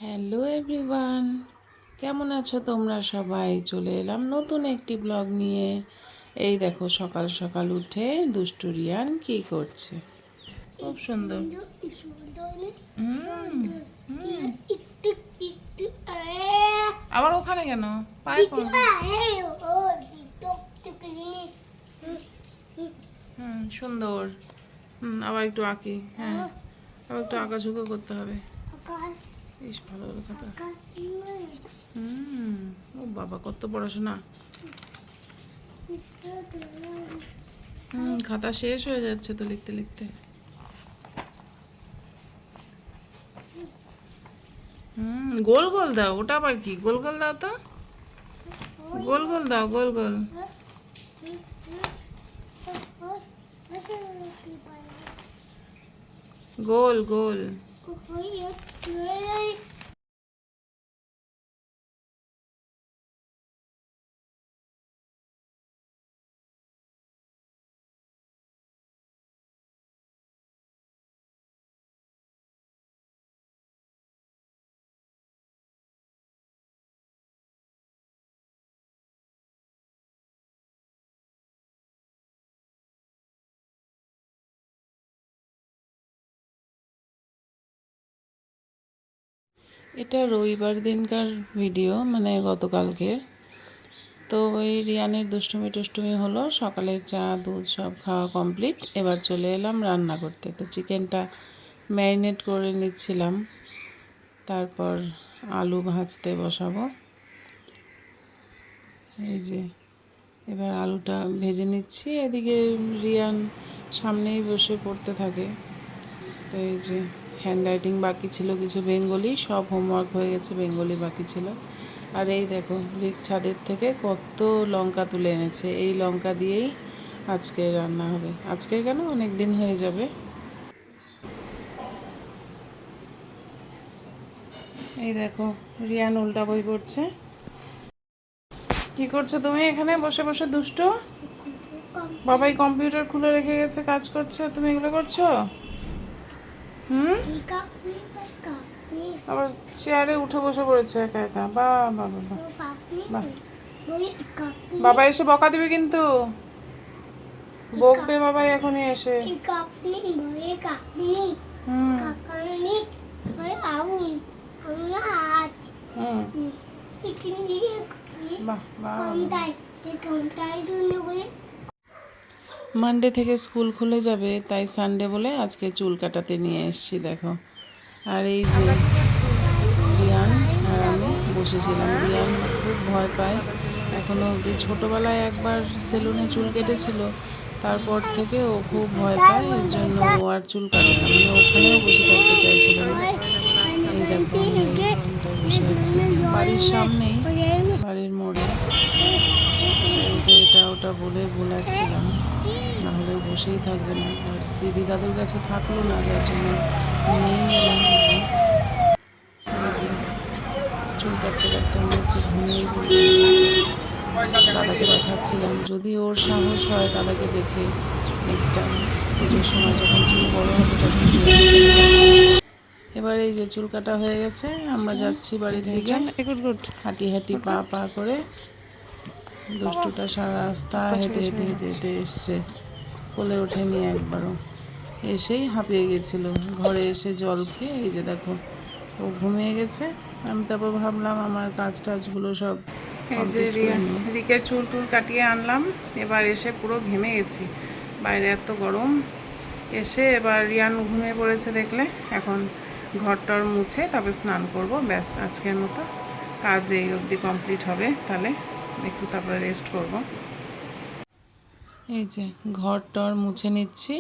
Hello everyone, কেমন আছো তোমরা সবাই? চলে এলাম নতুন একটি ব্লগ নিয়ে। এই দেখো সকাল সকাল উঠে দুষ্টু রিয়ান কি করছে। খুব সুন্দর। হুম, হুম। আবার ওখানে কেন? পায়ে পড়বে। সুন্দর। আবার একটু আঁকি। হ্যাঁ, আবার একটু আঁকাঝুঁকো করতে হবে। বেশ ভালো হলো খাতা। ও বাবা, কত পড়াশোনা। খাতা শেষ হয়ে যাচ্ছে তো লিখতে লিখতে। গোল গোল দাও, ওটা আবার কি? গোল গোল দাও তো, গোল গোল দাও, গোল গোল। গোল গোল। এটা রবিবার দিনকার ভিডিও, মানে গতকালকে। তো ওই রিয়ানের দুষ্টুমি টুষ্টুমি হলো, সকালের চা দুধ সব খাওয়া কমপ্লিট। এবার চলে এলাম রান্না করতে। তো চিকেনটা ম্যারিনেট করে নিচ্ছিলাম, তারপর আলু ভাজতে বসাবো। এই যে এবার আলুটা ভেজে নিচ্ছি, এদিকে রিয়ান সামনেই বসে পড়তে থাকে। তো এই যে হ্যান্ড রাইটিং বাকি ছিল কিছু, বেঙ্গলি সব হোমওয়ার্ক হয়ে গেছে, বেঙ্গলি বাকি ছিল। আর এই দেখো রিক ছাদের থেকে কত লঙ্কা তুলে এনেছে, এই লঙ্কা দিয়েই আজকে রান্না হবে। আজকের কেন, অনেক দিন হয়ে যাবে। এই দেখো রিয়ান উল্টা বই পড়ছে। কি করছো তুমি এখানে বসে বসে দুষ্টু? বাবাই কম্পিউটার খুলে রেখে গেছে, কাজ করছে, তুমি এগুলো করছো? হুম, আবার চেয়ারে উঠে বসে পড়েছে একা একা। বা বা বাবা, বাহ। বাবা এসে বকা দিবে কিন্তু, বকবে বাবাই এখনই এসে। হুম, বাহ বাহ। মানডে থেকে স্কুল খুলে যাবে, তাই সানডে বলে আজকে চুল কাটাতে নিয়ে এসেছি দেখো। আর এই যে রিয়ান আর আমি বসেছিলাম। রিয়ান খুব ভয় পায় এখনও অবধি, ছোটোবেলায় একবার সেলুনে চুল কেটেছিল, তারপর থেকে ও খুব ভয় পায়, এর জন্য ও আর চুল কাটে না, মানে ওখানেও বসে থাকতে চাইছিল না। এই দেখো বসে আছে বাড়ির সামনেই, বাড়ির মোড়ে। ওকে এটা ওটা বলে ভোলাচ্ছিলাম, নাহলে বসেই থাকবে না। আর দিদি দাদুর কাছে থাকলো না, যার জন্য নিয়েই এলাম। চুল কাটতে কাটতে মনে হচ্ছে ঘুমিয়েই পড়বে। দাদাকে দেখাচ্ছিলাম, যদি ওর সাহস হয় দাদাকে দেখে নেক্সট টাইম পুজোর সময় যখন চুল বড় হবে তখন। এবার এই যে চুল কাটা হয়ে গেছে, আমরা যাচ্ছি বাড়ির দিকে। হাঁটি হাঁটি পা পা করে দুষ্টুটা সারা রাস্তা হেঁটে হেঁটে হেঁটে হেঁটে এসছে, কোলে ওঠেনি একবারও। এসেই হাঁপিয়ে গেছিলো, ঘরে এসে জল খেয়ে এই যে দেখো ও ঘুমিয়ে গেছে। আমি তারপর ভাবলাম আমার কাজ টাজগুলো সব কমপ্লিট করে নিই। রিকের চুল টুল কাটিয়ে আনলাম, এবার এসে পুরো ঘেমে গেছি, বাইরে এত গরম। এসে এবার রিয়ান ঘুমিয়ে পড়েছে দেখলে, এখন ঘরটর মুছে তারপর স্নান করব, ব্যাস আজকের মতো কাজ এই অবধি কমপ্লিট হবে। তাহলে একটু তারপরে রেস্ট করব। এই যে ঘর টর মুছে নিচ্ছি,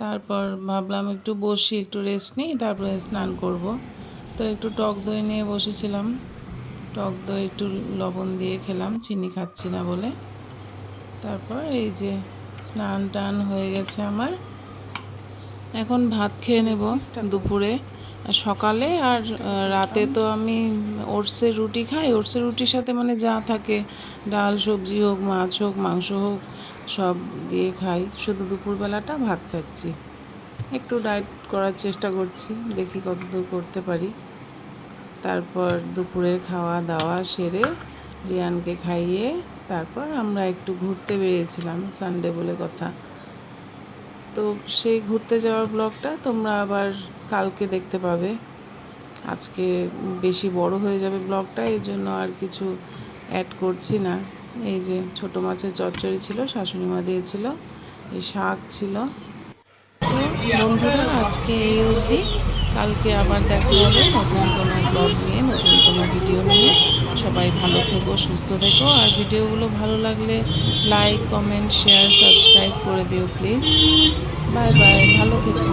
তারপর ভাবলাম একটু বসি, একটু রেস্ট নিই, তারপরে স্নান করব। তো একটু টক দই নিয়ে বসেছিলাম, টক দই একটু লবণ দিয়ে খেলাম, চিনি খাচ্ছি না বলে। তারপর এই যে স্নান টান হয়ে গেছে আমার, এখন ভাত খেয়ে নেব দুপুরে। সকালে আর রাতে তো আমি ওটসের রুটি খাই, ওটসের রুটির সাথে মানে যা থাকে, ডাল সবজি হোক, মাছ হোক, মাংস হোক, সব দিয়ে খাই। শুধু দুপুরবেলাটা ভাত খাচ্ছি, একটু ডায়েট করার চেষ্টা করছি, দেখি কতদূর করতে পারি। তারপর দুপুরের খাওয়া দাওয়া সেরে রিয়ানকে খাইয়ে তারপর আমরা একটু ঘুরতে বেরিয়েছিলাম, সানডে বলে কথা। তো সেই ঘুরতে যাওয়ার ব্লগটা তোমরা আবার কালকে দেখতে পাবে। আজকে বেশি বড় হয়ে যাবে ব্লগটা, এই জন্য আর কিছু অ্যাড করছি না। এই যে ছোটো মাছের চচ্চড়ি ছিল, শাশুড়ি মা দিয়েছিল, এই শাক ছিল। তো বন্ধুরা আজকে এই অবধি, কালকে আবার দেখা হবে নতুন কোনো ব্লগ নিয়ে, নতুন কোনো ভিডিও নিয়ে। সবাই ভালো থেকো, সুস্থ থেকো, আর ভিডিওগুলো ভালো লাগলে লাইক, কমেন্ট, শেয়ার, সাবস্ক্রাইব করে দিও প্লিজ। বাই বাই, ভালো থেকো।